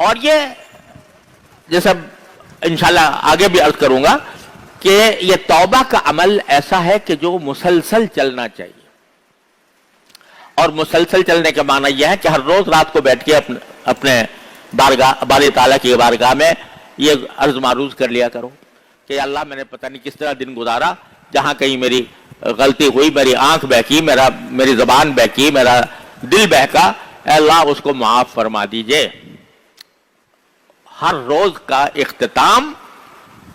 اور یہ جیسا انشاءاللہ آگے بھی عرض کروں گا کہ یہ توبہ کا عمل ایسا ہے کہ جو مسلسل چلنا چاہیے. اور مسلسل چلنے کا معنی یہ ہے کہ ہر روز رات کو بیٹھ کے اپنے باری تعالیٰ کی بارگاہ میں یہ عرض معروض کر لیا کرو کہ اللہ میں نے پتہ نہیں کس طرح دن گزارا, جہاں کہیں میری غلطی ہوئی, میری آنکھ بہکی, میری زبان بہکی, میرا دل بہکا, اے اللہ اس کو معاف فرما دیجئے. ہر روز کا اختتام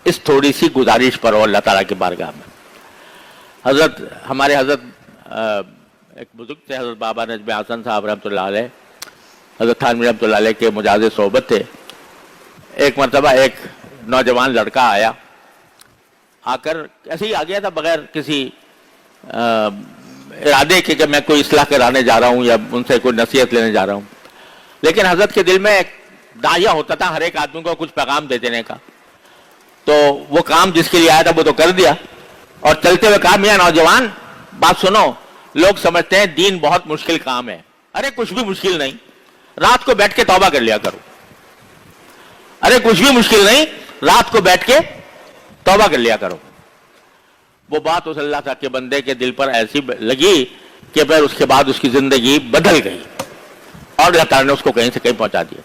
اس تھوڑی سی گزارش پر ہو اللہ تعالیٰ کی بارگاہ میں. ہمارے حضرت ایک بزرگ تھے, حضرت بابا نجم حسن صاحب رحمۃ اللہ علیہ, حضرت تھانوی رحمۃ اللہ علیہ کے مجاز صحبت تھے. ایک مرتبہ ایک نوجوان لڑکا آیا, آ کر ایسے ہی آ گیا تھا بغیر کسی ارادے کے کہ میں کوئی اصلاح کرانے جا رہا ہوں یا ان سے کوئی نصیحت لینے جا رہا ہوں. لیکن حضرت کے دل میں ایک داعیہ ہوتا تھا ہر ایک آدمی کو کچھ پیغام دے دینے کا. تو وہ کام جس کے لیے آیا تھا وہ تو کر دیا, اور چلتے ہوئے کہا میاں نوجوان بات سنو, لوگ سمجھتے ہیں دین بہت مشکل کام ہے. ارے کچھ بھی مشکل نہیں, رات کو بیٹھ کے توبہ کر لیا کرو. ارے کچھ بھی مشکل نہیں, رات کو بیٹھ کے توبہ کر لیا کرو. وہ بات اس اللہ تعالیٰ کے بندے کے دل پر ایسی لگی کہ پھر اس کے بعد اس کی زندگی بدل گئی اور اللہ تعالیٰ نے اس کو کہیں سے کہیں پہنچا دیا.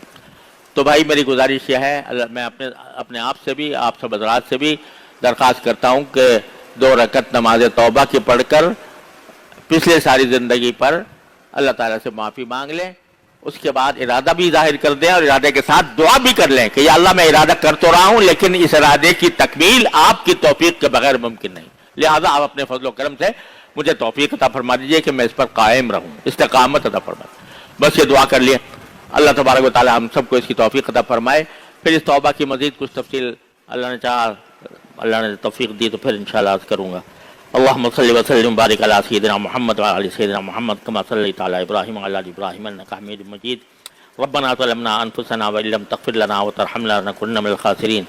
تو بھائی میری گزارش یہ ہے, میں اپنے آپ سے بھی, آپ سب حضرات سے بھی درخواست کرتا ہوں کہ 2 رکعت نماز توبہ کی پڑھ کر پچھلے ساری زندگی پر اللہ تعالیٰ سے معافی مانگ لیں. اس کے بعد ارادہ بھی ظاہر کر دیں اور ارادے کے ساتھ دعا بھی کر لیں کہ یا اللہ میں ارادہ کر تو رہا ہوں لیکن اس ارادے کی تکمیل آپ کی توفیق کے بغیر ممکن نہیں, لہذا آپ اپنے فضل و کرم سے مجھے توفیق عطا فرما دیجئے کہ میں اس پر قائم رہوں, استقامت عطا فرما. بس یہ دعا کر لیے, اللہ تبارک و تعالی ہم سب کو اس کی توفیق عطا فرمائے. پھر اس توبہ کی مزید کچھ تفصیل اللہ نے چاہا, اللہ نے توفیق دی تو پھر انشاءاللہ عرض کروں گا. اللہم صلی وسلم بارک علی سیدنا محمد وعلی آل سیدنا محمد کما صلیت علی ابراہیم وعلی آل ابراہیم انک حمید مجید. ربنا ظلمنا انفسنا وان لم تغفر لنا وترحمنا لنكونن من الخاسرین.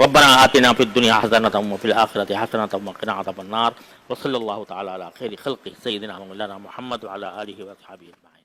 ربنا آتنا فی الدنیا حسنۃ وفی الآخرۃ حسنۃ وقنا عذاب النار. وصلی اللہ تعالی علی خیر خلقہ سیدنا مولانا محمد وعلی آلہ وصحبہ اجمعین.